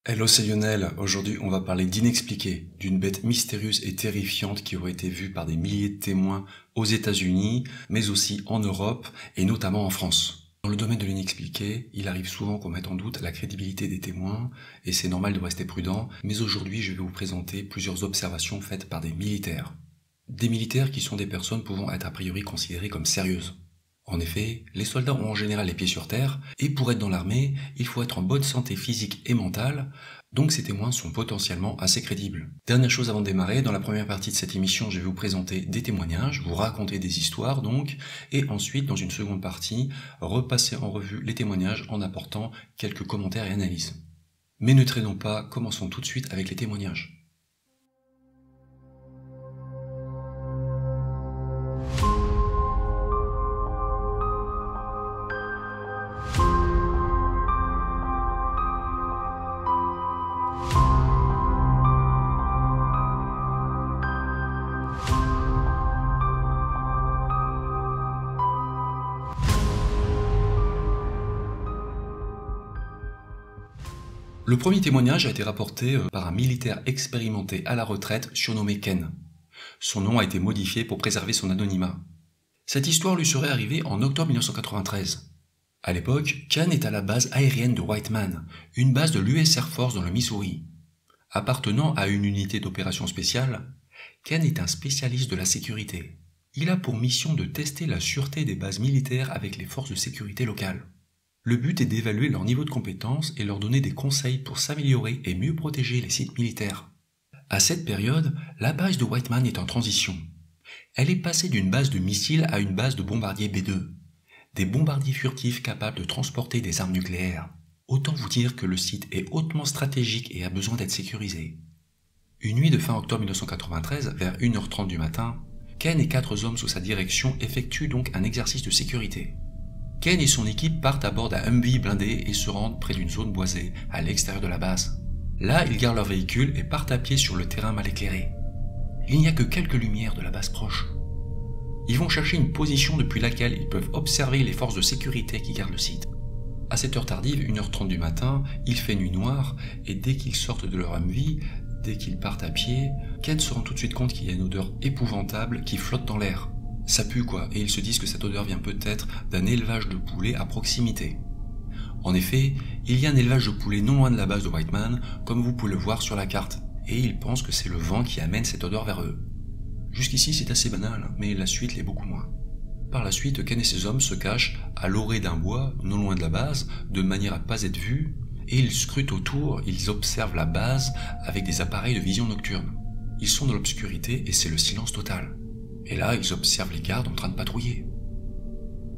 Hello, c'est Lionel. Aujourd'hui, on va parler d'inexpliqué, d'une bête mystérieuse et terrifiante qui aurait été vue par des milliers de témoins aux États-Unis, mais aussi en Europe et notamment en France. Dans le domaine de l'inexpliqué, il arrive souvent qu'on mette en doute la crédibilité des témoins, et c'est normal de rester prudent, mais aujourd'hui, je vais vous présenter plusieurs observations faites par des militaires. Des militaires qui sont des personnes pouvant être a priori considérées comme sérieuses. En effet, les soldats ont en général les pieds sur terre, et pour être dans l'armée, il faut être en bonne santé physique et mentale, donc ces témoins sont potentiellement assez crédibles. Dernière chose avant de démarrer, dans la première partie de cette émission, je vais vous présenter des témoignages, vous raconter des histoires donc, et ensuite, dans une seconde partie, repasser en revue les témoignages en apportant quelques commentaires et analyses. Mais ne traînons pas, commençons tout de suite avec les témoignages. Le premier témoignage a été rapporté par un militaire expérimenté à la retraite surnommé Ken. Son nom a été modifié pour préserver son anonymat. Cette histoire lui serait arrivée en octobre 1993. À l'époque, Ken est à la base aérienne de Whiteman, une base de l'US Air Force dans le Missouri. Appartenant à une unité d'opération spéciale, Ken est un spécialiste de la sécurité. Il a pour mission de tester la sûreté des bases militaires avec les forces de sécurité locales. Le but est d'évaluer leur niveau de compétence et leur donner des conseils pour s'améliorer et mieux protéger les sites militaires. À cette période, la base de Whiteman est en transition. Elle est passée d'une base de missiles à une base de bombardiers B-2, des bombardiers furtifs capables de transporter des armes nucléaires. Autant vous dire que le site est hautement stratégique et a besoin d'être sécurisé. Une nuit de fin octobre 1993, vers 1h30 du matin, Ken et 4 hommes sous sa direction effectuent donc un exercice de sécurité. Ken et son équipe partent à bord d'un Humvee blindé et se rendent près d'une zone boisée, à l'extérieur de la base. Là, ils garent leur véhicule et partent à pied sur le terrain mal éclairé. Il n'y a que quelques lumières de la base proche. Ils vont chercher une position depuis laquelle ils peuvent observer les forces de sécurité qui gardent le site. À cette heure tardive, 1h30 du matin, il fait nuit noire et dès qu'ils sortent de leur Humvee, dès qu'ils partent à pied, Ken se rend tout de suite compte qu'il y a une odeur épouvantable qui flotte dans l'air. Ça pue quoi, et ils se disent que cette odeur vient peut-être d'un élevage de poulets à proximité. En effet, il y a un élevage de poulets non loin de la base de Whiteman, comme vous pouvez le voir sur la carte, et ils pensent que c'est le vent qui amène cette odeur vers eux. Jusqu'ici c'est assez banal, mais la suite l'est beaucoup moins. Par la suite, Ken et ses hommes se cachent à l'orée d'un bois, non loin de la base, de manière à ne pas être vus, et ils scrutent autour, ils observent la base avec des appareils de vision nocturne. Ils sont dans l'obscurité et c'est le silence total. Et là, ils observent les gardes en train de patrouiller.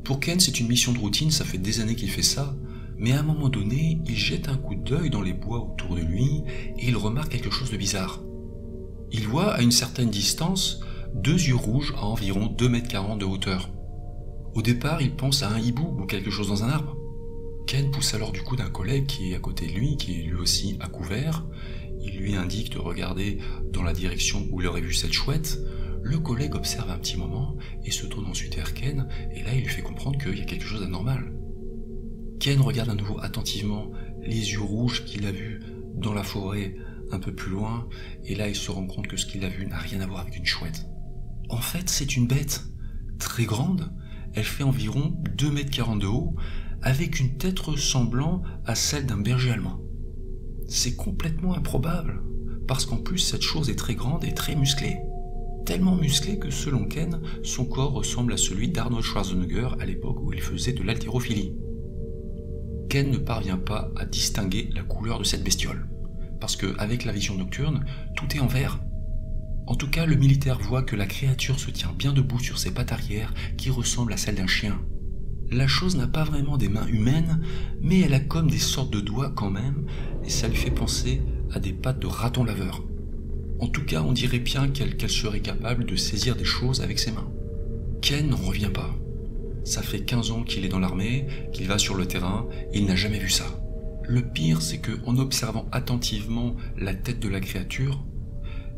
Pour Ken, c'est une mission de routine, ça fait des années qu'il fait ça, mais à un moment donné, il jette un coup d'œil dans les bois autour de lui et il remarque quelque chose de bizarre. Il voit à une certaine distance 2 yeux rouges à environ 2,40 m de hauteur. Au départ, il pense à un hibou ou quelque chose dans un arbre. Ken pousse alors du coup d'un collègue qui est à côté de lui, qui est lui aussi à couvert. Il lui indique de regarder dans la direction où il aurait vu cette chouette. Le collègue observe un petit moment et se tourne ensuite vers Ken, et là il lui fait comprendre qu'il y a quelque chose d'anormal. Ken regarde à nouveau attentivement les yeux rouges qu'il a vus dans la forêt un peu plus loin, et là il se rend compte que ce qu'il a vu n'a rien à voir avec une chouette. En fait, c'est une bête très grande, elle fait environ 2,40 m de haut, avec une tête ressemblant à celle d'un berger allemand. C'est complètement improbable, parce qu'en plus cette chose est très grande et très musclée. Tellement musclé que selon Ken, son corps ressemble à celui d'Arnold Schwarzenegger à l'époque où il faisait de l'haltérophilie. Ken ne parvient pas à distinguer la couleur de cette bestiole, parce qu'avec la vision nocturne, tout est en vert. En tout cas, le militaire voit que la créature se tient bien debout sur ses pattes arrière qui ressemblent à celles d'un chien. La chose n'a pas vraiment des mains humaines, mais elle a comme des sortes de doigts quand même, et ça lui fait penser à des pattes de raton laveur. En tout cas, on dirait bien qu'elle serait capable de saisir des choses avec ses mains. Ken n'en revient pas. Ça fait 15 ans qu'il est dans l'armée, qu'il va sur le terrain, il n'a jamais vu ça. Le pire, c'est qu'en observant attentivement la tête de la créature,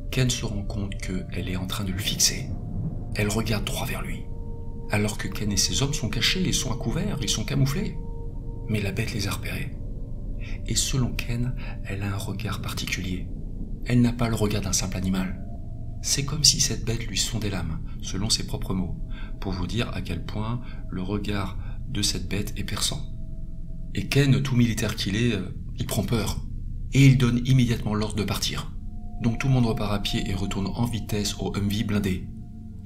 Ken se rend compte qu'elle est en train de lui fixer. Elle regarde droit vers lui. Alors que Ken et ses hommes sont cachés, ils sont à couvert, ils sont camouflés. Mais la bête les a repérés. Et selon Ken, elle a un regard particulier. Elle n'a pas le regard d'un simple animal. C'est comme si cette bête lui sondait l'âme, selon ses propres mots, pour vous dire à quel point le regard de cette bête est perçant. Et Ken, tout militaire qu'il est, il prend peur. Et il donne immédiatement l'ordre de partir. Donc tout le monde repart à pied et retourne en vitesse au Humvee blindé.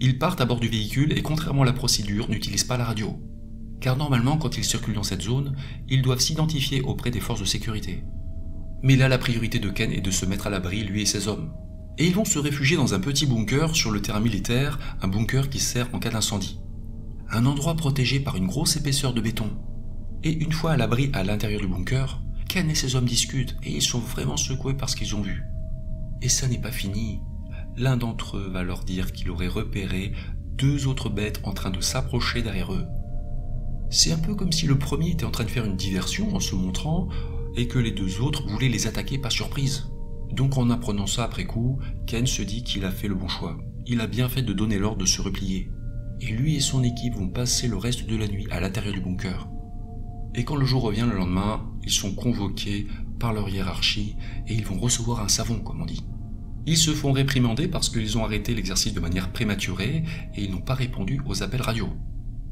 Ils partent à bord du véhicule et contrairement à la procédure, n'utilisent pas la radio. Car normalement, quand ils circulent dans cette zone, ils doivent s'identifier auprès des forces de sécurité. Mais là, la priorité de Ken est de se mettre à l'abri, lui et ses hommes. Et ils vont se réfugier dans un petit bunker sur le terrain militaire, un bunker qui sert en cas d'incendie. Un endroit protégé par une grosse épaisseur de béton. Et une fois à l'abri à l'intérieur du bunker, Ken et ses hommes discutent et ils sont vraiment secoués par ce qu'ils ont vu. Et ça n'est pas fini. L'un d'entre eux va leur dire qu'il aurait repéré 2 autres bêtes en train de s'approcher derrière eux. C'est un peu comme si le premier était en train de faire une diversion en se montrant et que les 2 autres voulaient les attaquer par surprise. Donc en apprenant ça après coup, Ken se dit qu'il a fait le bon choix. Il a bien fait de donner l'ordre de se replier. Et lui et son équipe vont passer le reste de la nuit à l'intérieur du bunker. Et quand le jour revient le lendemain, ils sont convoqués par leur hiérarchie et ils vont recevoir un savon, comme on dit. Ils se font réprimander parce qu'ils ont arrêté l'exercice de manière prématurée et ils n'ont pas répondu aux appels radio.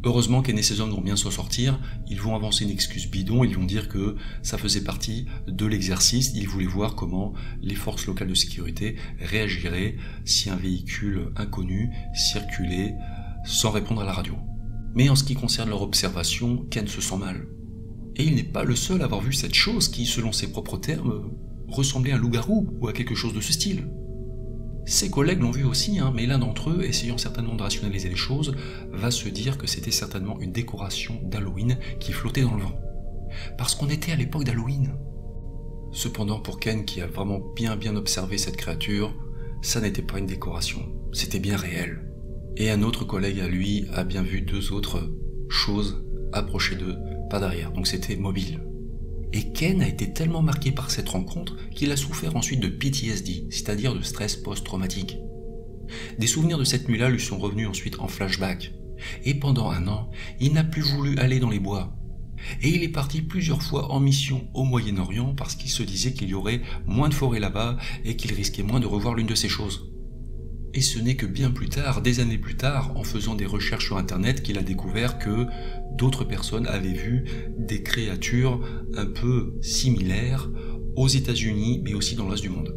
Heureusement, Ken et ses hommes vont bien s'en sortir, ils vont avancer une excuse bidon, ils vont dire que ça faisait partie de l'exercice, ils voulaient voir comment les forces locales de sécurité réagiraient si un véhicule inconnu circulait sans répondre à la radio. Mais en ce qui concerne leur observation, Ken se sent mal. Et il n'est pas le seul à avoir vu cette chose qui, selon ses propres termes, ressemblait à un loup-garou ou à quelque chose de ce style. Ses collègues l'ont vu aussi, mais l'un d'entre eux, essayant certainement de rationaliser les choses, va se dire que c'était certainement une décoration d'Halloween qui flottait dans le vent. Parce qu'on était à l'époque d'Halloween. Cependant, pour Ken, qui a vraiment bien observé cette créature, ça n'était pas une décoration, c'était bien réel. Et un autre collègue à lui a bien vu 2 autres choses approcher d'eux, pas derrière, donc c'était mobile. Et Ken a été tellement marqué par cette rencontre qu'il a souffert ensuite de PTSD, c'est-à-dire de stress post-traumatique. Des souvenirs de cette nuit-là lui sont revenus ensuite en flashback. Et pendant 1 an, il n'a plus voulu aller dans les bois. Et il est parti plusieurs fois en mission au Moyen-Orient parce qu'il se disait qu'il y aurait moins de forêts là-bas et qu'il risquait moins de revoir l'une de ces choses. Et ce n'est que bien plus tard, des années plus tard, en faisant des recherches sur internet, qu'il a découvert que d'autres personnes avaient vu des créatures un peu similaires aux États-Unis, mais aussi dans le reste du monde.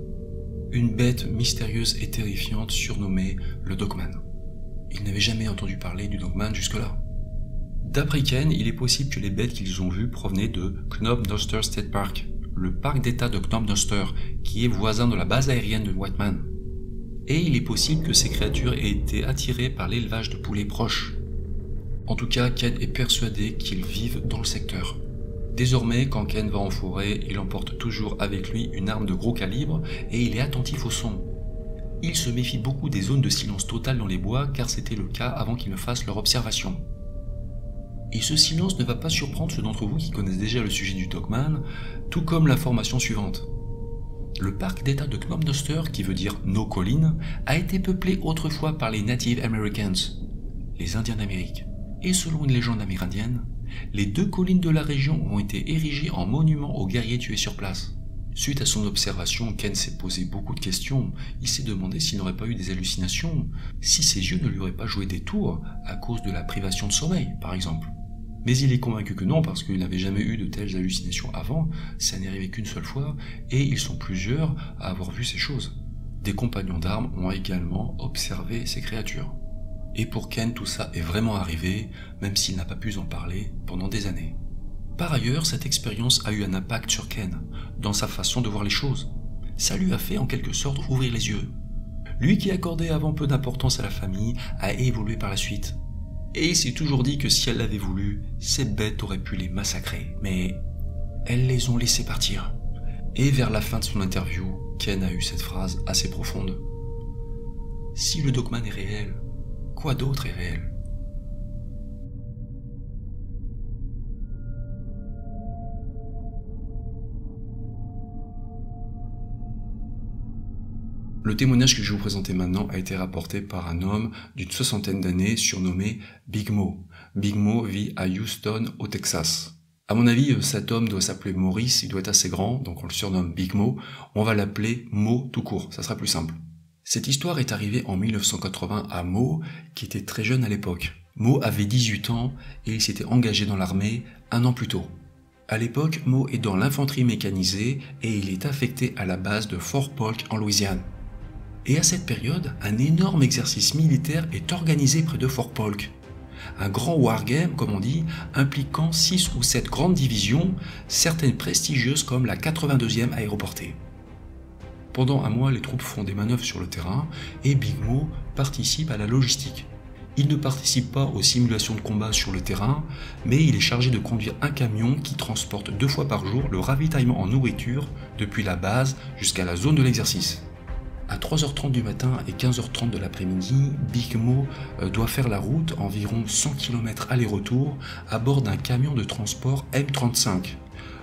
Une bête mystérieuse et terrifiante surnommée le Dogman. Ils n'avaient jamais entendu parler du Dogman jusque-là. D'après Ken, il est possible que les bêtes qu'ils ont vues provenaient de Knob-Noster State Park, le parc d'état de Knob-Noster, qui est voisin de la base aérienne de Whiteman. Et il est possible que ces créatures aient été attirées par l'élevage de poulets proches. En tout cas, Ken est persuadé qu'ils vivent dans le secteur. Désormais, quand Ken va en forêt, il emporte toujours avec lui une arme de gros calibre et il est attentif au son. Il se méfie beaucoup des zones de silence total dans les bois car c'était le cas avant qu'ils ne fassent leur observation. Et ce silence ne va pas surprendre ceux d'entre vous qui connaissent déjà le sujet du Dogman, tout comme l'information suivante. Le parc d'état de Knob-Noster, qui veut dire nos collines, a été peuplé autrefois par les Native Americans, les Indiens d'Amérique. Et selon une légende amérindienne, les 2 collines de la région ont été érigées en monument aux guerriers tués sur place. Suite à son observation, Ken s'est posé beaucoup de questions. Il s'est demandé s'il n'aurait pas eu des hallucinations, si ses yeux ne lui auraient pas joué des tours à cause de la privation de sommeil, par exemple. Mais il est convaincu que non, parce qu'il n'avait jamais eu de telles hallucinations avant, ça n'est arrivé qu'une seule fois, et ils sont plusieurs à avoir vu ces choses. Des compagnons d'armes ont également observé ces créatures. Et pour Ken, tout ça est vraiment arrivé, même s'il n'a pas pu en parler pendant des années. Par ailleurs, cette expérience a eu un impact sur Ken, dans sa façon de voir les choses. Ça lui a fait en quelque sorte ouvrir les yeux. Lui qui accordait avant peu d'importance à la famille, a évolué par la suite. Et il s'est toujours dit que si elle l'avait voulu, ces bêtes auraient pu les massacrer. Mais elles les ont laissés partir. Et vers la fin de son interview, Ken a eu cette phrase assez profonde. « Si le Dogman est réel, quoi d'autre est réel ?» Le témoignage que je vais vous présenter maintenant a été rapporté par un homme d'une 60aine d'années surnommé Big Mo. Big Mo vit à Houston, au Texas. À mon avis, cet homme doit s'appeler Maurice, il doit être assez grand, donc on le surnomme Big Mo. On va l'appeler Mo tout court, ça sera plus simple. Cette histoire est arrivée en 1980 à Mo, qui était très jeune à l'époque. Mo avait 18 ans et il s'était engagé dans l'armée un an plus tôt. À l'époque, Mo est dans l'infanterie mécanisée et il est affecté à la base de Fort Polk en Louisiane. Et à cette période, un énorme exercice militaire est organisé près de Fort Polk. Un grand wargame, comme on dit, impliquant 6 ou 7 grandes divisions, certaines prestigieuses comme la 82e aéroportée. Pendant un mois, les troupes font des manœuvres sur le terrain et Big Mo participe à la logistique. Il ne participe pas aux simulations de combat sur le terrain, mais il est chargé de conduire un camion qui transporte 2 fois par jour le ravitaillement en nourriture depuis la base jusqu'à la zone de l'exercice. À 3h30 du matin et 15h30 de l'après-midi, Big Mo doit faire la route, environ 100 km aller-retour, à bord d'un camion de transport M35.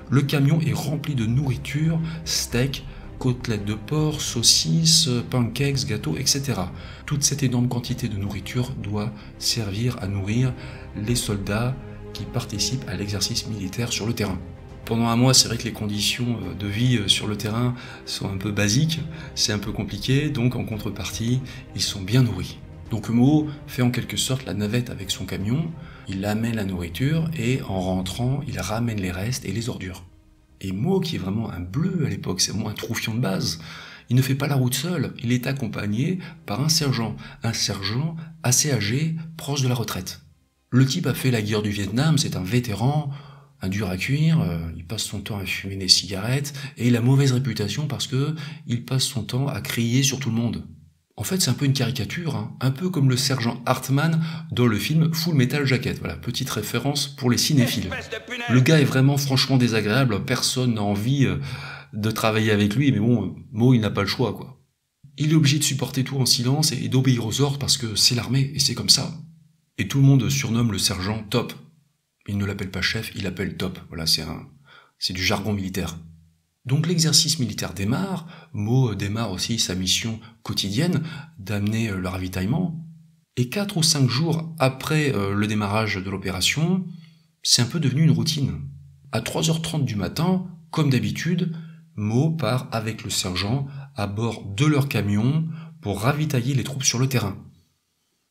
Le camion est rempli de nourriture, steaks, côtelettes de porc, saucisses, pancakes, gâteaux, etc. Toute cette énorme quantité de nourriture doit servir à nourrir les soldats qui participent à l'exercice militaire sur le terrain. Pendant un mois, c'est vrai que les conditions de vie sur le terrain sont un peu basiques, c'est un peu compliqué, donc en contrepartie, ils sont bien nourris. Donc Mo fait en quelque sorte la navette avec son camion, il amène la nourriture et en rentrant, il ramène les restes et les ordures. Et Mo, qui est vraiment un bleu à l'époque, c'est vraiment un troufion de base, il ne fait pas la route seul, il est accompagné par un sergent assez âgé, proche de la retraite. Le type a fait la guerre du Vietnam, c'est un vétéran, un dur à cuire, il passe son temps à fumer des cigarettes, et il a mauvaise réputation parce que il passe son temps à crier sur tout le monde. En fait, c'est un peu une caricature, hein, un peu comme le sergent Hartman dans le film Full Metal Jacket. Voilà, petite référence pour les cinéphiles. Le gars est vraiment franchement désagréable, personne n'a envie de travailler avec lui, mais bon, Mo, il n'a pas le choix, quoi. Il est obligé de supporter tout en silence et d'obéir aux ordres parce que c'est l'armée, et c'est comme ça. Et tout le monde surnomme le sergent Top. Il ne l'appelle pas chef, il l'appelle Top. Voilà, c'est du jargon militaire. Donc l'exercice militaire démarre, Mo démarre aussi sa mission quotidienne d'amener le ravitaillement. Et 4 ou 5 jours après le démarrage de l'opération, c'est un peu devenu une routine. À 3h30 du matin, comme d'habitude, Mo part avec le sergent à bord de leur camion pour ravitailler les troupes sur le terrain.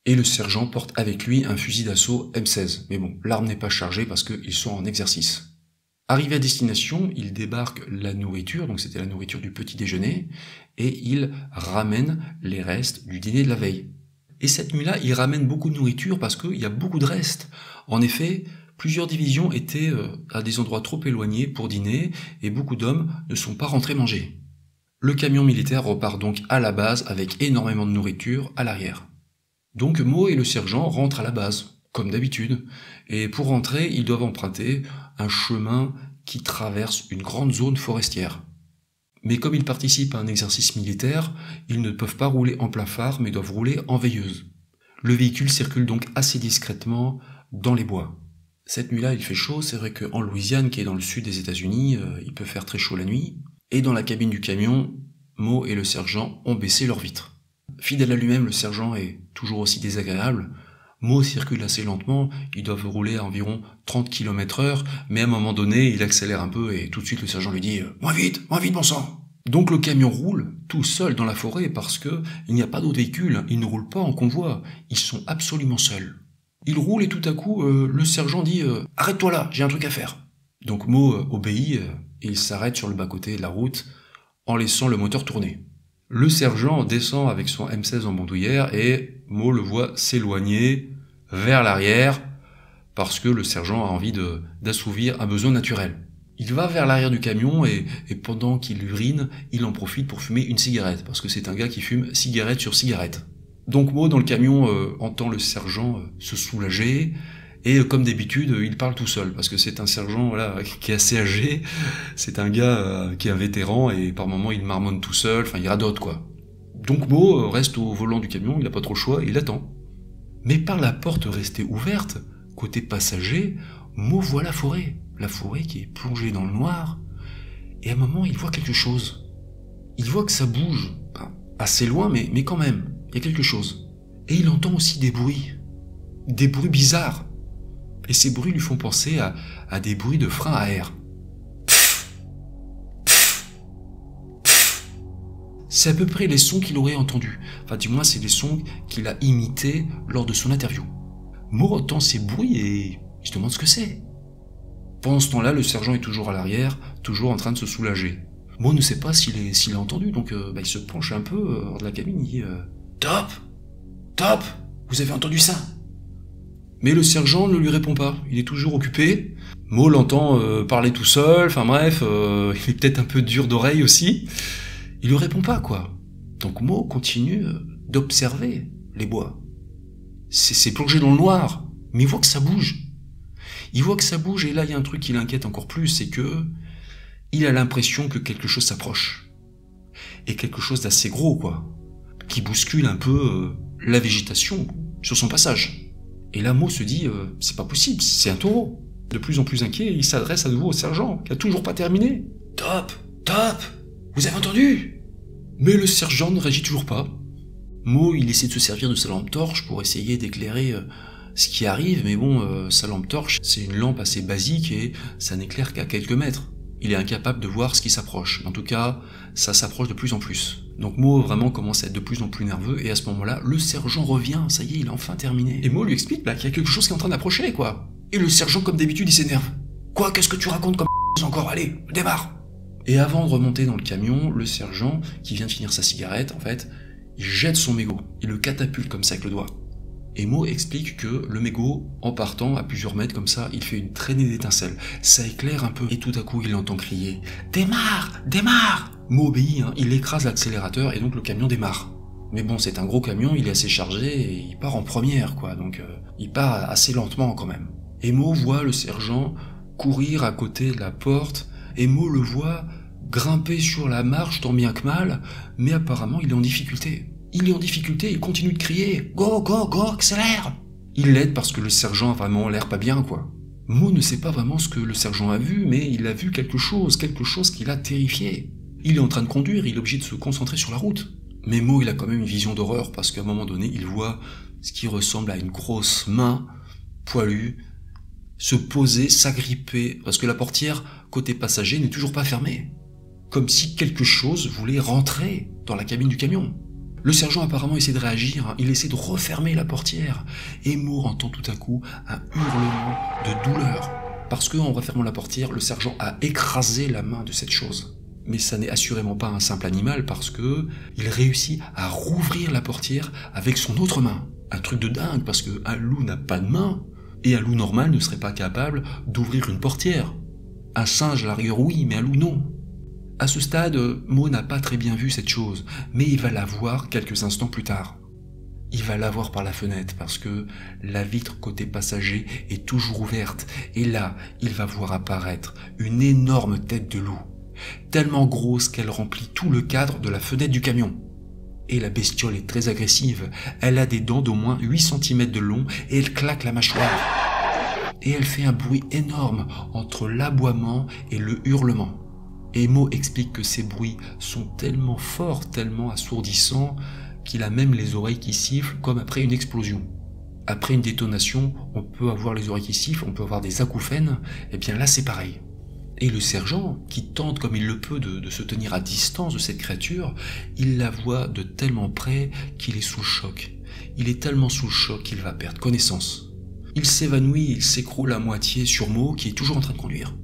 Et le sergent porte avec lui un fusil d'assaut M16. Mais bon, l'arme n'est pas chargée parce qu'ils sont en exercice. Arrivé à destination, il débarque la nourriture, donc c'était la nourriture du petit déjeuner, et il ramène les restes du dîner de la veille. Et cette nuit-là, il ramène beaucoup de nourriture parce qu'il y a beaucoup de restes. En effet, plusieurs divisions étaient à des endroits trop éloignés pour dîner, et beaucoup d'hommes ne sont pas rentrés manger. Le camion militaire repart donc à la base avec énormément de nourriture à l'arrière. Donc Mo et le sergent rentrent à la base, comme d'habitude, et pour rentrer, ils doivent emprunter un chemin qui traverse une grande zone forestière. Mais comme ils participent à un exercice militaire, ils ne peuvent pas rouler en plein phare, mais doivent rouler en veilleuse. Le véhicule circule donc assez discrètement dans les bois. Cette nuit-là, il fait chaud, c'est vrai qu'en Louisiane, qui est dans le sud des États-Unis, il peut faire très chaud la nuit, et dans la cabine du camion, Mo et le sergent ont baissé leurs vitres. Fidèle à lui-même, le sergent est toujours aussi désagréable. Mo circule assez lentement, ils doivent rouler à environ 30 km/h, mais à un moment donné, il accélère un peu et tout de suite le sergent lui dit « Moins vite, bon sang !» Donc le camion roule tout seul dans la forêt parce que il n'y a pas d'autres véhicules, ils ne roulent pas en convoi, ils sont absolument seuls. Il roule et tout à coup, le sergent dit « Arrête-toi là, j'ai un truc à faire !» Donc Mo obéit et il s'arrête sur le bas-côté de la route en laissant le moteur tourner. Le sergent descend avec son M16 en bandoulière et Mo le voit s'éloigner vers l'arrière parce que le sergent a envie d'assouvir un besoin naturel. Il va vers l'arrière du camion et pendant qu'il urine, il en profite pour fumer une cigarette parce que c'est un gars qui fume cigarette sur cigarette. Donc Mo dans le camion entend le sergent se soulager et comme d'habitude il parle tout seul parce que c'est un sergent voilà, qui est assez âgé, c'est un gars qui est un vétéran et par moments il marmonne tout seul, enfin il radote quoi. Donc Mo reste au volant du camion, il n'a pas trop le choix, il attend. Mais par la porte restée ouverte, côté passager, Mo voit la forêt qui est plongée dans le noir, et à un moment il voit quelque chose. Il voit que ça bouge, assez loin mais quand même, il y a quelque chose. Et il entend aussi des bruits bizarres. Et ces bruits lui font penser à des bruits de frein à air. C'est à peu près les sons qu'il aurait entendus. Enfin, du moins, c'est les sons qu'il a imités lors de son interview. Mo entend ces bruits et il se demande ce que c'est. Pendant ce temps-là, le sergent est toujours à l'arrière, toujours en train de se soulager. Mo ne sait pas s'il a entendu, donc il se penche un peu hors de la cabine, il dit « Top, vous avez entendu ça ?» Mais le sergent ne lui répond pas, il est toujours occupé. Mo l'entend parler tout seul, enfin bref, il est peut-être un peu dur d'oreille aussi. Il lui répond pas, quoi. Donc Mo continue d'observer les bois. C'est plongé dans le noir, mais il voit que ça bouge. Il voit que ça bouge, et là il y a un truc qui l'inquiète encore plus, c'est que il a l'impression que quelque chose s'approche. Et quelque chose d'assez gros, quoi. Qui bouscule un peu la végétation sur son passage. Et là Mo se dit, c'est pas possible, c'est un taureau. De plus en plus inquiet, il s'adresse à nouveau au sergent, qui a toujours pas terminé. Top, vous avez entendu? Mais le sergent ne réagit toujours pas. Mo, il essaie de se servir de sa lampe torche pour essayer d'éclairer ce qui arrive, mais bon, sa lampe torche, c'est une lampe assez basique et ça n'éclaire qu'à quelques mètres. Il est incapable de voir ce qui s'approche. En tout cas, ça s'approche de plus en plus. Donc Mo vraiment commence à être de plus en plus nerveux, et à ce moment-là, le sergent revient, ça y est, il a enfin terminé. Et Mo lui explique qu'il y a quelque chose qui est en train d'approcher, quoi. Et le sergent, comme d'habitude, il s'énerve. Quoi, qu'est-ce que tu racontes comme encore? Allez, démarre! Et avant de remonter dans le camion, le sergent, qui vient de finir sa cigarette, en fait, il jette son mégot, il le catapulte comme ça avec le doigt. Et Mo explique que le mégot, en partant à plusieurs mètres comme ça, il fait une traînée d'étincelles. Ça éclaire un peu, et tout à coup il entend crier « Démarre! Mo obéit, il écrase l'accélérateur et donc le camion démarre. Mais bon, c'est un gros camion, il est assez chargé et il part en première, quoi, donc il part assez lentement quand même. Et Mo voit le sergent courir à côté de la porte, et Mo le voit grimper sur la marche tant bien que mal, mais apparemment il est en difficulté. Il continue de crier « Go, accélère !» Il l'aide parce que le sergent a vraiment l'air pas bien, quoi. Mo ne sait pas vraiment ce que le sergent a vu, mais il a vu quelque chose qui l'a terrifié. Il est en train de conduire, il est obligé de se concentrer sur la route. Mais Mo, il a quand même une vision d'horreur parce qu'à un moment donné, il voit ce qui ressemble à une grosse main poilue se poser, s'agripper, parce que la portière côté passager n'est toujours pas fermée. Comme si quelque chose voulait rentrer dans la cabine du camion. Le sergent apparemment essaie de réagir, il essaie de refermer la portière, et Mo entend tout à coup un hurlement de douleur, parce qu'en refermant la portière, le sergent a écrasé la main de cette chose. Mais ça n'est assurément pas un simple animal, parce que il réussit à rouvrir la portière avec son autre main. Un truc de dingue, parce qu'un loup n'a pas de main, et un loup normal ne serait pas capable d'ouvrir une portière. Un singe à la rigueur oui, mais un loup non. À ce stade, Mo n'a pas très bien vu cette chose, mais il va la voir quelques instants plus tard. Il va la voir par la fenêtre parce que la vitre côté passager est toujours ouverte, et là, il va voir apparaître une énorme tête de loup, tellement grosse qu'elle remplit tout le cadre de la fenêtre du camion. Et la bestiole est très agressive, elle a des dents d'au moins 8 cm de long et elle claque la mâchoire. Et elle fait un bruit énorme entre l'aboiement et le hurlement. Et Mo explique que ces bruits sont tellement forts, tellement assourdissants, qu'il a même les oreilles qui sifflent comme après une explosion. Après une détonation, on peut avoir les oreilles qui sifflent, on peut avoir des acouphènes, et bien là c'est pareil. Et le sergent, qui tente comme il le peut de se tenir à distance de cette créature, il la voit de tellement près qu'il est sous le choc. Il est tellement sous le choc qu'il va perdre connaissance. Il s'évanouit, il s'écroule à moitié sur Mo qui est toujours en train de conduire.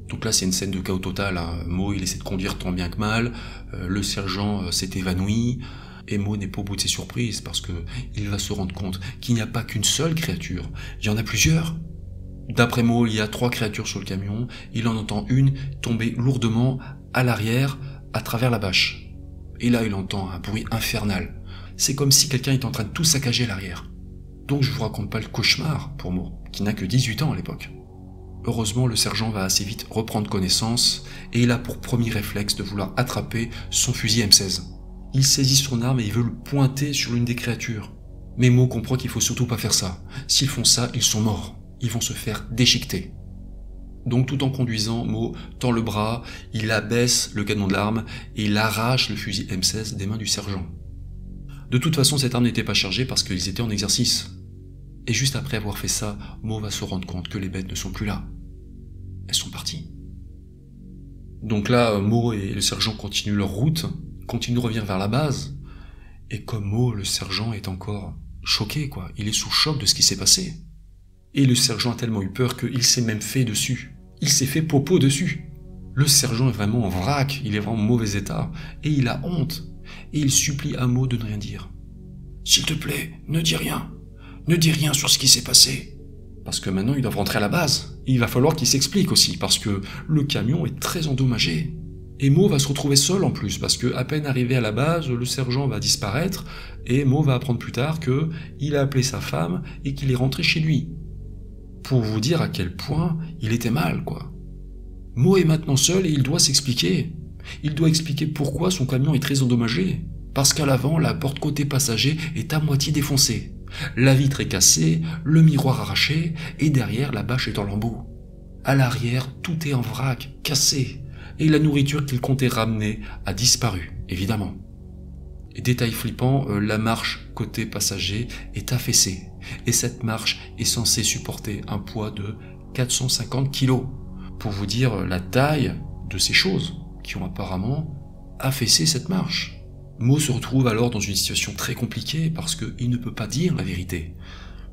Donc là c'est une scène de chaos total, Mo il essaie de conduire tant bien que mal, le sergent s'est évanoui, et Mo n'est pas au bout de ses surprises parce que il va se rendre compte qu'il n'y a pas qu'une seule créature, il y en a plusieurs. D'après Mo, il y a 3 créatures sur le camion, il en entend une tomber lourdement à l'arrière à travers la bâche. Et là il entend un bruit infernal, c'est comme si quelqu'un était en train de tout saccager à l'arrière. Donc je vous raconte pas le cauchemar pour Mo, qui n'a que 18 ans à l'époque. Heureusement, le sergent va assez vite reprendre connaissance, et il a pour premier réflexe de vouloir attraper son fusil M16. Il saisit son arme et il veut le pointer sur l'une des créatures. Mais Mo comprend qu'il faut surtout pas faire ça. S'ils font ça, ils sont morts. Ils vont se faire déchiqueter. Donc tout en conduisant, Mo tend le bras, il abaisse le canon de l'arme, et il arrache le fusil M16 des mains du sergent. De toute façon, cette arme n'était pas chargée parce qu'ils étaient en exercice. Et juste après avoir fait ça, Mo va se rendre compte que les bêtes ne sont plus là. Elles sont parties. Donc là, Mo et le sergent continuent leur route, continuent de revenir vers la base. Et comme Mo, le sergent est encore choqué, quoi. Il est sous choc de ce qui s'est passé. Et le sergent a tellement eu peur qu'il s'est même fait dessus. Il s'est fait popo dessus. Le sergent est vraiment en vrac, il est vraiment en mauvais état. Et il a honte. Et il supplie à Mo de ne rien dire. « S'il te plaît, ne dis rien. Ne dis rien sur ce qui s'est passé. » Parce que maintenant, ils doivent rentrer à la base. Et il va falloir qu'il s'explique aussi, parce que le camion est très endommagé. Et Mo va se retrouver seul en plus, parce que à peine arrivé à la base, le sergent va disparaître, et Mo va apprendre plus tard qu'il a appelé sa femme et qu'il est rentré chez lui. Pour vous dire à quel point il était mal, quoi. Mo est maintenant seul et il doit s'expliquer. Il doit expliquer pourquoi son camion est très endommagé. Parce qu'à l'avant, la porte côté passager est à moitié défoncée. La vitre est cassée, le miroir arraché, et derrière, la bâche est en lambeaux. À l'arrière, tout est en vrac, cassé. Et la nourriture qu'il comptait ramener a disparu, évidemment. Et détail flippant, la marche côté passager est affaissée. Et cette marche est censée supporter un poids de 450 kg. Pour vous dire la taille de ces choses qui ont apparemment affaissé cette marche. Mo se retrouve alors dans une situation très compliquée parce qu'il ne peut pas dire la vérité.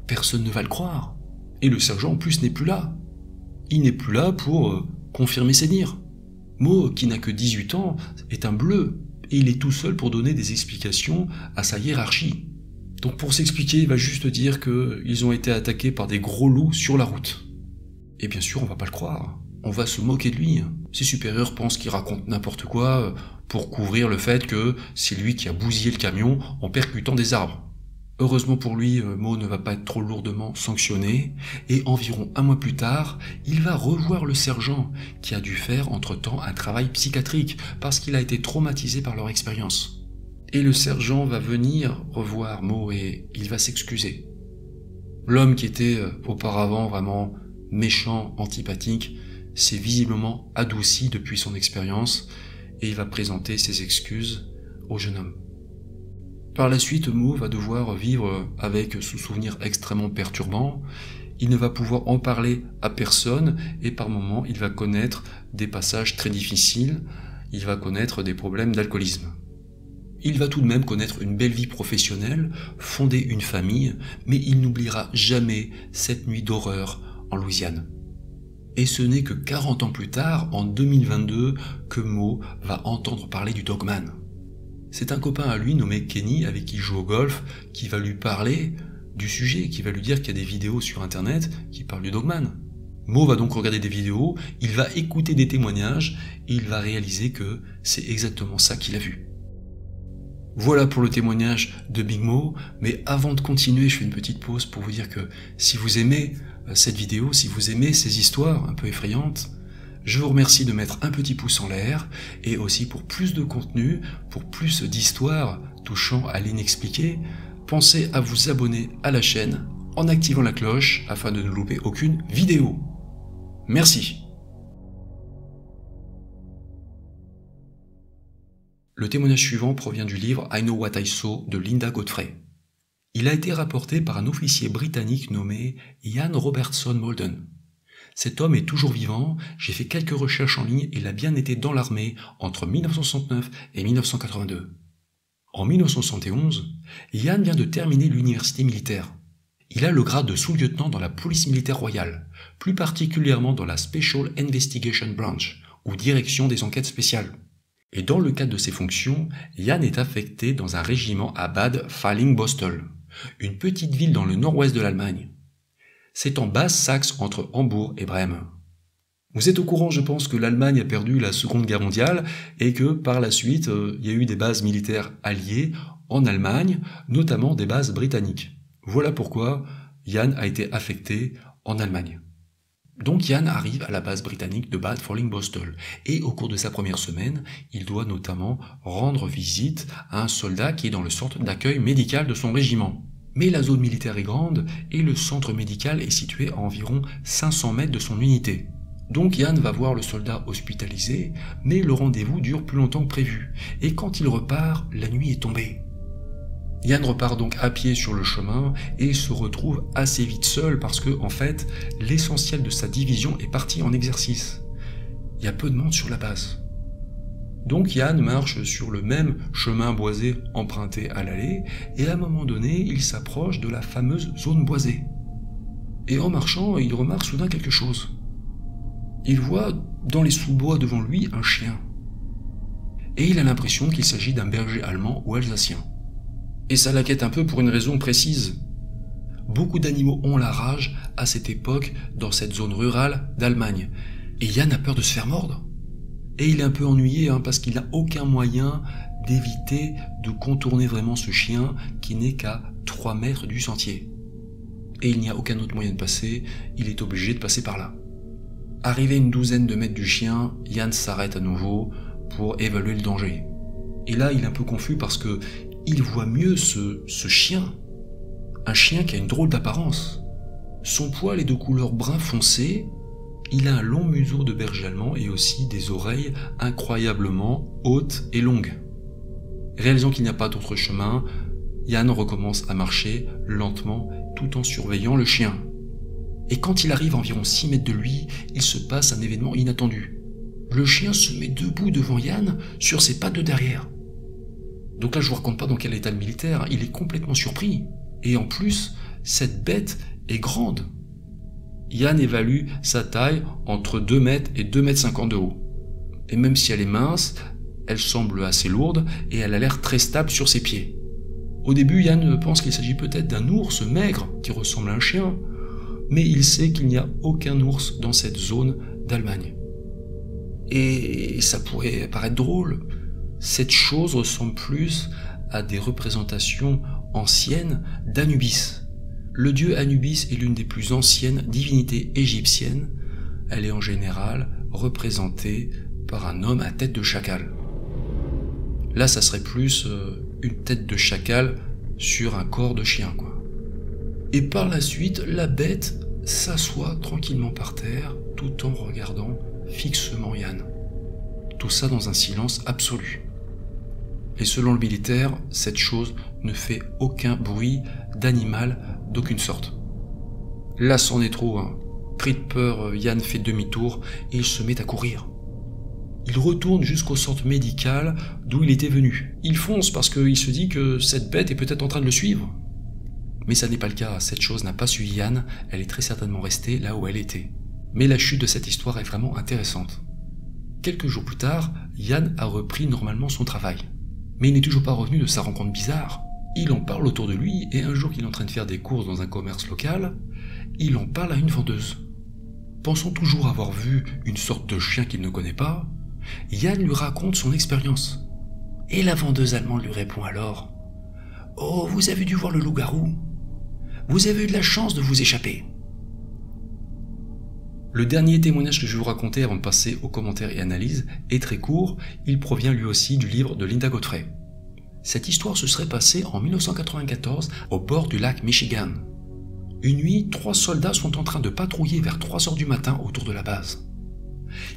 Personne ne va le croire. Et le sergent en plus n'est plus là. Il n'est plus là pour confirmer ses dires. Mo, qui n'a que 18 ans, est un bleu. Et il est tout seul pour donner des explications à sa hiérarchie. Donc pour s'expliquer, il va juste dire qu'ils ont été attaqués par des gros loups sur la route. Et bien sûr, on va pas le croire. On va se moquer de lui. Ses supérieurs pensent qu'il raconte n'importe quoi pour couvrir le fait que c'est lui qui a bousillé le camion en percutant des arbres. Heureusement pour lui, Mo ne va pas être trop lourdement sanctionné, et environ un mois plus tard, il va revoir le sergent, qui a dû faire entre-temps un travail psychiatrique, parce qu'il a été traumatisé par leur expérience. Et le sergent va venir revoir Mo et il va s'excuser. L'homme qui était auparavant vraiment méchant, antipathique, s'est visiblement adouci depuis son expérience, et il va présenter ses excuses au jeune homme. Par la suite, Mo va devoir vivre avec ce souvenir extrêmement perturbant. Il ne va pouvoir en parler à personne et par moments, il va connaître des passages très difficiles. Il va connaître des problèmes d'alcoolisme. Il va tout de même connaître une belle vie professionnelle, fonder une famille, mais il n'oubliera jamais cette nuit d'horreur en Louisiane. Et ce n'est que 40 ans plus tard, en 2022, que Mo va entendre parler du Dogman. C'est un copain à lui nommé Kenny, avec qui il joue au golf, qui va lui parler du sujet, qui va lui dire qu'il y a des vidéos sur internet qui parlent du Dogman. Mo va donc regarder des vidéos, il va écouter des témoignages, et il va réaliser que c'est exactement ça qu'il a vu. Voilà pour le témoignage de Big Mo, mais avant de continuer, je fais une petite pause pour vous dire que si vous aimez cette vidéo, si vous aimez ces histoires un peu effrayantes, je vous remercie de mettre un petit pouce en l'air, et aussi pour plus de contenu, pour plus d'histoires touchant à l'inexpliqué, pensez à vous abonner à la chaîne en activant la cloche afin de ne louper aucune vidéo. Merci. Le témoignage suivant provient du livre I Know What I Saw de Linda Godfrey. Il a été rapporté par un officier britannique nommé Ian Robertson Molden. Cet homme est toujours vivant, j'ai fait quelques recherches en ligne et il a bien été dans l'armée entre 1969 et 1982. En 1971, Ian vient de terminer l'université militaire. Il a le grade de sous-lieutenant dans la police militaire royale, plus particulièrement dans la Special Investigation Branch, ou direction des enquêtes spéciales. Et dans le cadre de ses fonctions, Ian est affecté dans un régiment à Bad Fallingbostel, une petite ville dans le nord-ouest de l'Allemagne. C'est en Basse-Saxe entre Hambourg et Brême. Vous êtes au courant, je pense, que l'Allemagne a perdu la Seconde Guerre mondiale et que par la suite, il y a eu des bases militaires alliées en Allemagne, notamment des bases britanniques. Voilà pourquoi Ian a été affecté en Allemagne. Donc Ian arrive à la base britannique de Bad Fallingbostel et au cours de sa première semaine, il doit notamment rendre visite à un soldat qui est dans le centre d'accueil médical de son régiment. Mais la zone militaire est grande et le centre médical est situé à environ 500 mètres de son unité. Donc Ian va voir le soldat hospitalisé, mais le rendez-vous dure plus longtemps que prévu. Et quand il repart, la nuit est tombée. Yann repart donc à pied sur le chemin et il se retrouve assez vite seul parce que, en fait, l'essentiel de sa division est parti en exercice. Il y a peu de monde sur la base. Donc Yann marche sur le même chemin boisé emprunté à l'aller et à un moment donné, il s'approche de la fameuse zone boisée. Et en marchant, il remarque soudain quelque chose. Il voit dans les sous-bois devant lui un chien. Et il a l'impression qu'il s'agit d'un berger allemand ou alsacien. Et ça l'inquiète un peu pour une raison précise. Beaucoup d'animaux ont la rage à cette époque dans cette zone rurale d'Allemagne. Et Yann a peur de se faire mordre. Et il est un peu ennuyé parce qu'il n'a aucun moyen d'éviter de contourner vraiment ce chien qui n'est qu'à 3 mètres du sentier. Et il n'y a aucun autre moyen de passer, il est obligé de passer par là. Arrivé une douzaine de mètres du chien, Yann s'arrête à nouveau pour évaluer le danger. Et là, il est un peu confus parce que il voit mieux ce chien. Un chien qui a une drôle d'apparence. Son poil est de couleur brun foncé, il a un long museau de berger allemand et aussi des oreilles incroyablement hautes et longues. Réalisant qu'il n'y a pas d'autre chemin, Yann recommence à marcher lentement tout en surveillant le chien. Et quand il arrive à environ 6 mètres de lui, il se passe un événement inattendu. Le chien se met debout devant Yann sur ses pattes de derrière. Donc là, je vous raconte pas dans quel état le militaire, il est complètement surpris. Et en plus, cette bête est grande. Yann évalue sa taille entre 2 mètres et 2 mètres 50 de haut. Et même si elle est mince, elle semble assez lourde et elle a l'air très stable sur ses pieds. Au début, Yann pense qu'il s'agit peut-être d'un ours maigre qui ressemble à un chien, mais il sait qu'il n'y a aucun ours dans cette zone d'Allemagne. Et ça pourrait paraître drôle, cette chose ressemble plus à des représentations anciennes d'Anubis. Le dieu Anubis est l'une des plus anciennes divinités égyptiennes. Elle est en général représentée par un homme à tête de chacal. Là, ça serait plus une tête de chacal sur un corps de chien, quoi. Et par la suite, la bête s'assoit tranquillement par terre, tout en regardant fixement Yann. Tout ça dans un silence absolu. Et selon le militaire, cette chose ne fait aucun bruit d'animal d'aucune sorte. Là, c'en est trop. Pris de peur, Yann fait demi-tour et il se met à courir. Il retourne jusqu'au centre médical d'où il était venu. Il fonce parce qu'il se dit que cette bête est peut-être en train de le suivre. Mais ça n'est pas le cas, cette chose n'a pas suivi Yann, elle est très certainement restée là où elle était. Mais la chute de cette histoire est vraiment intéressante. Quelques jours plus tard, Yann a repris normalement son travail. Mais il n'est toujours pas revenu de sa rencontre bizarre. Il en parle autour de lui et un jour qu'il est en train de faire des courses dans un commerce local, il en parle à une vendeuse. Pensant toujours avoir vu une sorte de chien qu'il ne connaît pas, Yann lui raconte son expérience. Et la vendeuse allemande lui répond alors « Oh, vous avez dû voir le loup-garou. Vous avez eu de la chance de vous échapper. » Le dernier témoignage que je vais vous raconter avant de passer aux commentaires et analyses est très court, il provient lui aussi du livre de Linda Godfrey. Cette histoire se serait passée en 1994 au bord du lac Michigan. Une nuit, 3 soldats sont en train de patrouiller vers 3 heures du matin autour de la base.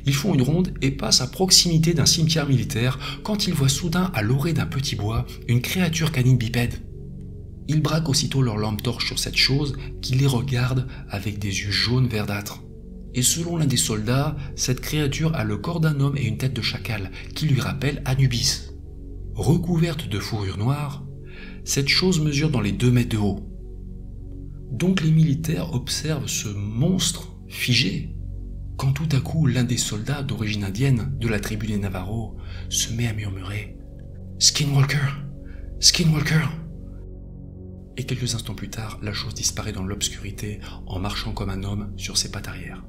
Ils font une ronde et passent à proximité d'un cimetière militaire quand ils voient soudain à l'orée d'un petit bois une créature canine bipède. Ils braquent aussitôt leur lampe torche sur cette chose qui les regarde avec des yeux jaunes verdâtres. Et selon l'un des soldats, cette créature a le corps d'un homme et une tête de chacal qui lui rappelle Anubis. Recouverte de fourrure noire, cette chose mesure dans les 2 mètres de haut. Donc les militaires observent ce monstre figé, quand tout à coup l'un des soldats d'origine indienne de la tribu des Navarros se met à murmurer « Skinwalker! Skinwalker !» Et quelques instants plus tard, la chose disparaît dans l'obscurité en marchant comme un homme sur ses pattes arrière.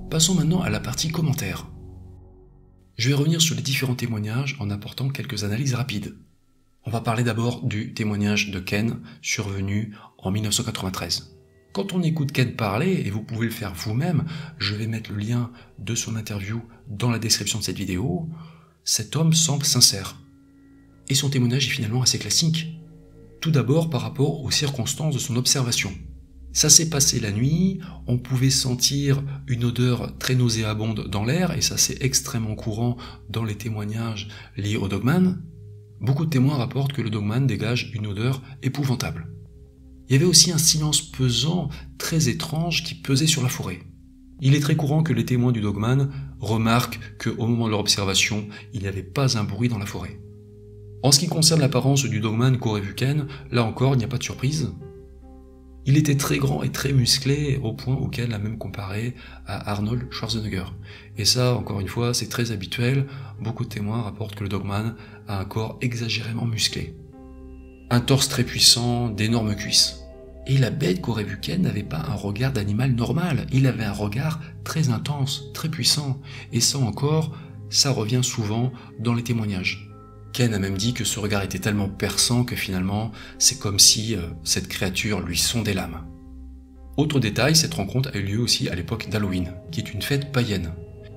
Passons maintenant à la partie commentaires. Je vais revenir sur les différents témoignages en apportant quelques analyses rapides. On va parler d'abord du témoignage de Ken, survenu en 1993. Quand on écoute Ken parler, et vous pouvez le faire vous-même, je vais mettre le lien de son interview dans la description de cette vidéo, cet homme semble sincère. Et son témoignage est finalement assez classique. Tout d'abord par rapport aux circonstances de son observation. Ça s'est passé la nuit, on pouvait sentir une odeur très nauséabonde dans l'air, et ça c'est extrêmement courant dans les témoignages liés au dogman. Beaucoup de témoins rapportent que le dogman dégage une odeur épouvantable. Il y avait aussi un silence pesant, très étrange, qui pesait sur la forêt. Il est très courant que les témoins du dogman remarquent qu'au moment de leur observation, il n'y avait pas un bruit dans la forêt. En ce qui concerne l'apparence du dogman qu'aurait vu Ken, là encore, il n'y a pas de surprise. Il était très grand et très musclé, au point auquel l'a même comparé à Arnold Schwarzenegger. Et ça, encore une fois, c'est très habituel. Beaucoup de témoins rapportent que le dogman a un corps exagérément musclé. Un torse très puissant, d'énormes cuisses. Et la bête qu'aurait vu Ken n'avait pas un regard d'animal normal. Il avait un regard très intense, très puissant. Et ça encore, ça revient souvent dans les témoignages. Ken a même dit que ce regard était tellement perçant que finalement, c'est comme si cette créature lui sondait l'âme. Autre détail, cette rencontre a eu lieu aussi à l'époque d'Halloween, qui est une fête païenne.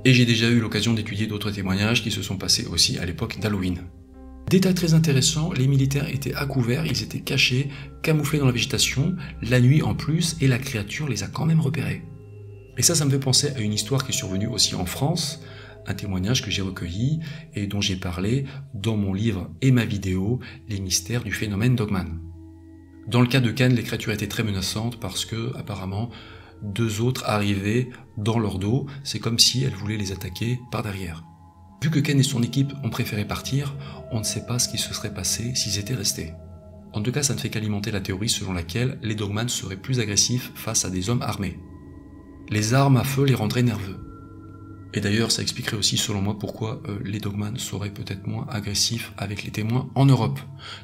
Et j'ai déjà eu l'occasion d'étudier d'autres témoignages qui se sont passés aussi à l'époque d'Halloween. Détail très intéressant, les militaires étaient à couvert, ils étaient cachés, camouflés dans la végétation, la nuit en plus, et la créature les a quand même repérés. Et ça me fait penser à une histoire qui est survenue aussi en France, un témoignage que j'ai recueilli et dont j'ai parlé dans mon livre et ma vidéo, Les mystères du phénomène dogman. Dans le cas de Ken, les créatures étaient très menaçantes parce que, apparemment, 2 autres arrivaient dans leur dos, c'est comme si elles voulaient les attaquer par derrière. Vu que Ken et son équipe ont préféré partir, on ne sait pas ce qui se serait passé s'ils étaient restés. En tout cas, ça ne fait qu'alimenter la théorie selon laquelle les dogmans seraient plus agressifs face à des hommes armés. Les armes à feu les rendraient nerveux. Et d'ailleurs, ça expliquerait aussi, selon moi, pourquoi les dogmans seraient peut-être moins agressifs avec les témoins en Europe.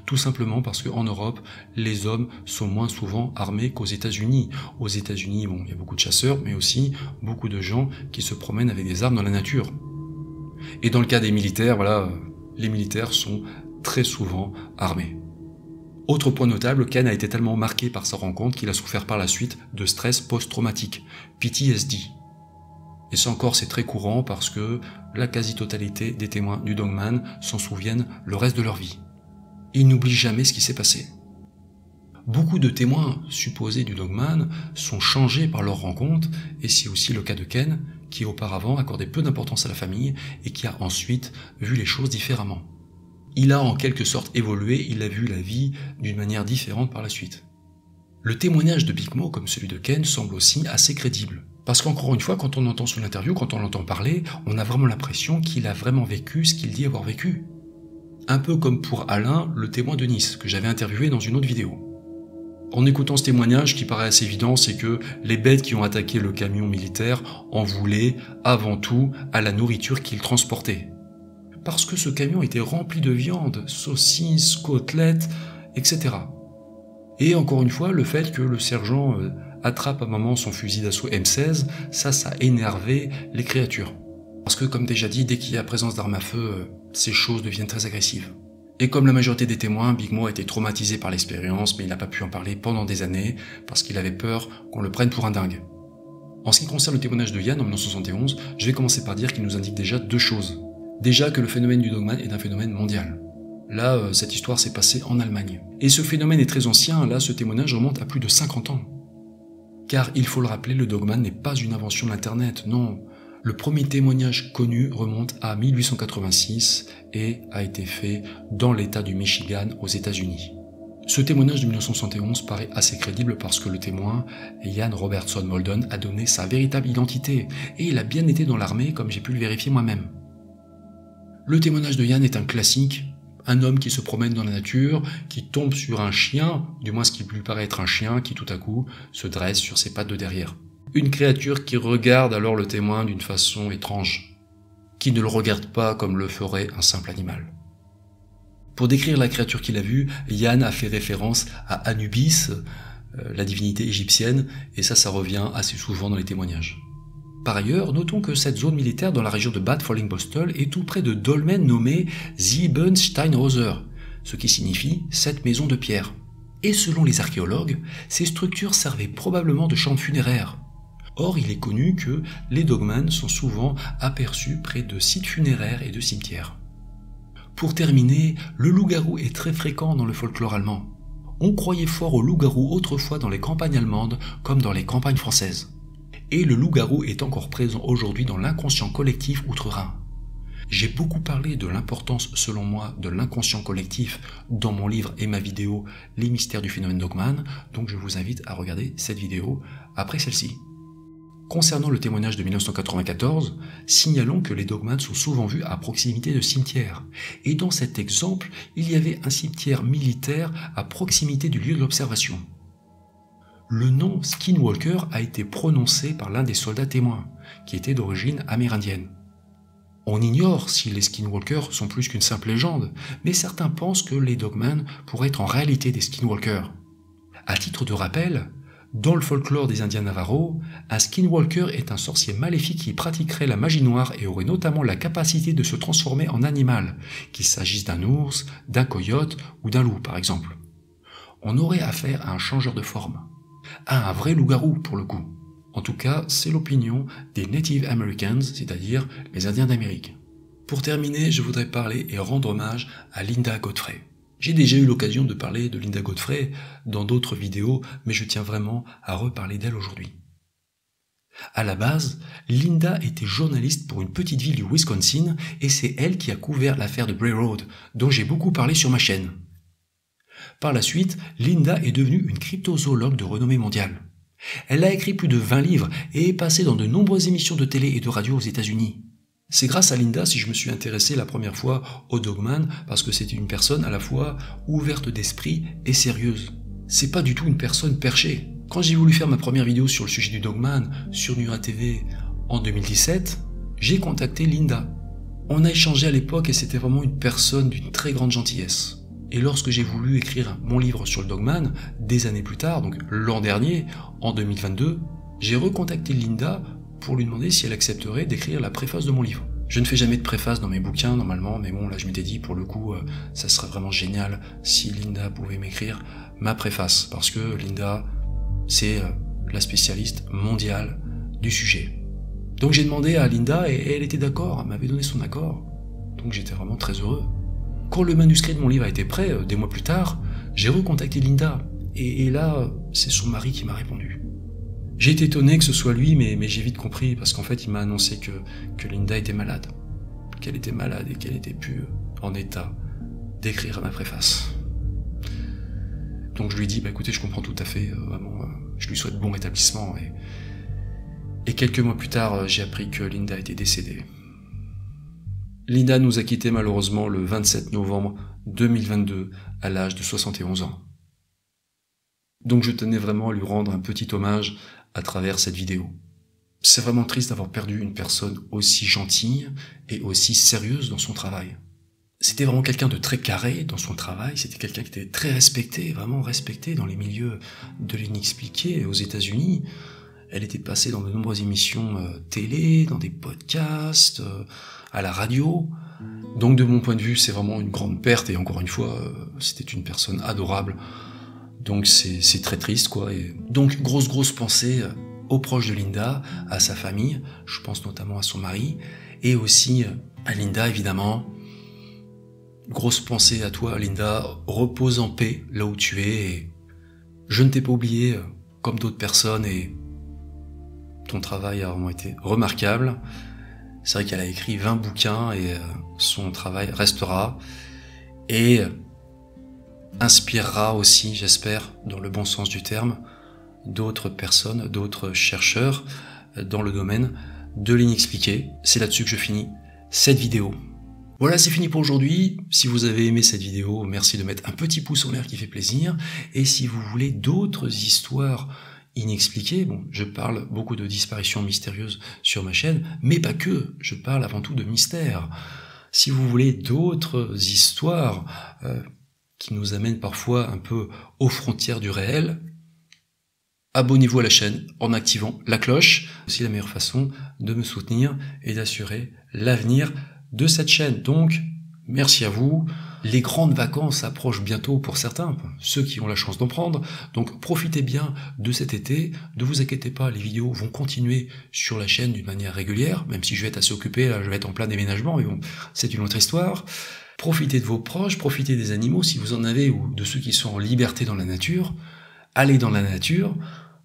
Tout simplement parce qu'en Europe, les hommes sont moins souvent armés qu'aux États-Unis. Aux États-Unis, bon, il y a beaucoup de chasseurs, mais aussi beaucoup de gens qui se promènent avec des armes dans la nature. Et dans le cas des militaires, voilà, les militaires sont très souvent armés. Autre point notable, Ken a été tellement marqué par sa rencontre qu'il a souffert par la suite de stress post-traumatique, PTSD. Et ça encore, c'est très courant parce que la quasi-totalité des témoins du dogman s'en souviennent le reste de leur vie. Ils n'oublient jamais ce qui s'est passé. Beaucoup de témoins supposés du dogman sont changés par leur rencontre, et c'est aussi le cas de Ken, qui auparavant accordait peu d'importance à la famille et qui a ensuite vu les choses différemment. Il a en quelque sorte évolué, il a vu la vie d'une manière différente par la suite. Le témoignage de Big Mo, comme celui de Ken, semble aussi assez crédible. Parce qu'encore une fois, quand on entend son interview, quand on l'entend parler, on a vraiment l'impression qu'il a vraiment vécu ce qu'il dit avoir vécu. Un peu comme pour Alain, le témoin de Nice, que j'avais interviewé dans une autre vidéo. En écoutant ce témoignage, qui paraît assez évident, c'est que les bêtes qui ont attaqué le camion militaire en voulaient avant tout à la nourriture qu'il transportait. Parce que ce camion était rempli de viande, saucisses, côtelettes, etc. Et encore une fois, le fait que le sergent attrape à un moment son fusil d'assaut M16, ça a énervé les créatures. Parce que, comme déjà dit, dès qu'il y a présence d'armes à feu, ces choses deviennent très agressives. Et comme la majorité des témoins, Big Mo a été traumatisé par l'expérience, mais il n'a pas pu en parler pendant des années, parce qu'il avait peur qu'on le prenne pour un dingue. En ce qui concerne le témoignage de Yann en 1971, je vais commencer par dire qu'il nous indique déjà 2 choses. Déjà que le phénomène du dogman est un phénomène mondial. Là, cette histoire s'est passée en Allemagne. Et ce phénomène est très ancien, là, ce témoignage remonte à plus de 50 ans. Car, il faut le rappeler, le dogman n'est pas une invention de l'Internet, non. Le premier témoignage connu remonte à 1886 et a été fait dans l'État du Michigan aux États-Unis. Ce témoignage de 1971 paraît assez crédible parce que le témoin, Ian Robertson Molden, a donné sa véritable identité et il a bien été dans l'armée comme j'ai pu le vérifier moi-même. Le témoignage de Ian est un classique, un homme qui se promène dans la nature, qui tombe sur un chien, du moins ce qui lui paraît être un chien, qui tout à coup se dresse sur ses pattes de derrière. Une créature qui regarde alors le témoin d'une façon étrange, qui ne le regarde pas comme le ferait un simple animal. Pour décrire la créature qu'il a vue, Yann a fait référence à Anubis, la divinité égyptienne, et ça revient assez souvent dans les témoignages. Par ailleurs, notons que cette zone militaire dans la région de Bad Fallingbostel est tout près de dolmens nommés Siebensteinhäuser, ce qui signifie 7 maisons de pierre. Et selon les archéologues, ces structures servaient probablement de champs funéraires. Or, il est connu que les dogmans sont souvent aperçus près de sites funéraires et de cimetières. Pour terminer, le loup-garou est très fréquent dans le folklore allemand. On croyait fort au loup-garou autrefois dans les campagnes allemandes comme dans les campagnes françaises. Et le loup-garou est encore présent aujourd'hui dans l'inconscient collectif outre-Rhin. J'ai beaucoup parlé de l'importance, selon moi, de l'inconscient collectif dans mon livre et ma vidéo « Les mystères du phénomène Dogman », donc je vous invite à regarder cette vidéo après celle-ci. Concernant le témoignage de 1994, signalons que les dogmans sont souvent vus à proximité de cimetières. Et dans cet exemple, il y avait un cimetière militaire à proximité du lieu de l'observation. Le nom Skinwalker a été prononcé par l'un des soldats témoins, qui était d'origine amérindienne. On ignore si les Skinwalkers sont plus qu'une simple légende, mais certains pensent que les dogmans pourraient être en réalité des Skinwalkers. À titre de rappel, dans le folklore des Indiens Navajo, un Skinwalker est un sorcier maléfique qui pratiquerait la magie noire et aurait notamment la capacité de se transformer en animal, qu'il s'agisse d'un ours, d'un coyote ou d'un loup par exemple. On aurait affaire à un changeur de forme, à un vrai loup-garou pour le coup. En tout cas, c'est l'opinion des Native Americans, c'est-à-dire les Indiens d'Amérique. Pour terminer, je voudrais parler et rendre hommage à Linda Godfrey. J'ai déjà eu l'occasion de parler de Linda Godfrey dans d'autres vidéos, mais je tiens vraiment à reparler d'elle aujourd'hui. À la base, Linda était journaliste pour une petite ville du Wisconsin et c'est elle qui a couvert l'affaire de Bray Road, dont j'ai beaucoup parlé sur ma chaîne. Par la suite, Linda est devenue une cryptozoologue de renommée mondiale. Elle a écrit plus de 20 livres et est passée dans de nombreuses émissions de télé et de radio aux États-Unis. C'est grâce à Linda si je me suis intéressé la première fois au Dogman, parce que c'était une personne à la fois ouverte d'esprit et sérieuse. C'est pas du tout une personne perchée. Quand j'ai voulu faire ma première vidéo sur le sujet du Dogman sur Nura TV en 2017, j'ai contacté Linda. On a échangé à l'époque et c'était vraiment une personne d'une très grande gentillesse. Et lorsque j'ai voulu écrire mon livre sur le Dogman, des années plus tard, donc l'an dernier, en 2022, j'ai recontacté Linda pour lui demander si elle accepterait d'écrire la préface de mon livre. Je ne fais jamais de préface dans mes bouquins normalement, mais bon là je m'étais dit pour le coup ça serait vraiment génial si Linda pouvait m'écrire ma préface, parce que Linda c'est la spécialiste mondiale du sujet. Donc j'ai demandé à Linda et elle était d'accord, elle m'avait donné son accord, donc j'étais vraiment très heureux. Quand le manuscrit de mon livre a été prêt, des mois plus tard, j'ai recontacté Linda, et là, c'est son mari qui m'a répondu. J'ai été étonné que ce soit lui, mais j'ai vite compris, parce qu'en fait, il m'a annoncé que Linda était malade. Qu'elle était malade et qu'elle n'était plus en état d'écrire ma préface. Donc je lui ai dit, écoutez, je comprends tout à fait, vraiment, je lui souhaite bon rétablissement, et quelques mois plus tard, j'ai appris que Linda était décédée. Linda nous a quittés malheureusement le 27 novembre 2022 à l'âge de 71 ans. Donc je tenais vraiment à lui rendre un petit hommage à travers cette vidéo. C'est vraiment triste d'avoir perdu une personne aussi gentille et aussi sérieuse dans son travail. C'était vraiment quelqu'un de très carré dans son travail, c'était quelqu'un qui était très respecté, vraiment respecté dans les milieux de l'inexpliqué aux États-Unis. Elle était passée dans de nombreuses émissions télé, dans des podcasts, à la radio. Donc de mon point de vue, c'est vraiment une grande perte, et encore une fois, c'était une personne adorable. Donc c'est très triste, quoi. Et donc grosse pensée aux proches de Linda, à sa famille, je pense notamment à son mari, et aussi à Linda, évidemment. Grosse pensée à toi, Linda, repose en paix là où tu es, et je ne t'ai pas oublié, comme d'autres personnes, et ton travail a vraiment été remarquable. C'est vrai qu'elle a écrit 20 bouquins et son travail restera et inspirera aussi, j'espère, dans le bon sens du terme, d'autres personnes, d'autres chercheurs dans le domaine de l'inexpliqué. C'est là-dessus que je finis cette vidéo. Voilà, c'est fini pour aujourd'hui. Si vous avez aimé cette vidéo, merci de mettre un petit pouce en l'air qui fait plaisir. Et si vous voulez d'autres histoires inexpliquées, bon, je parle beaucoup de disparitions mystérieuses sur ma chaîne, mais pas que, je parle avant tout de mystères. Si vous voulez d'autres histoires qui nous amènent parfois un peu aux frontières du réel, abonnez-vous à la chaîne en activant la cloche. C'est la meilleure façon de me soutenir et d'assurer l'avenir de cette chaîne. Donc, merci à vous. Les grandes vacances approchent bientôt pour certains, ceux qui ont la chance d'en prendre. Donc, profitez bien de cet été. Ne vous inquiétez pas, les vidéos vont continuer sur la chaîne d'une manière régulière, même si je vais être assez occupé, là, je vais être en plein déménagement, mais bon, c'est une autre histoire. Profitez de vos proches, profitez des animaux si vous en avez, ou de ceux qui sont en liberté dans la nature. Allez dans la nature,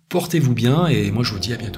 portez-vous bien et moi je vous dis à bientôt.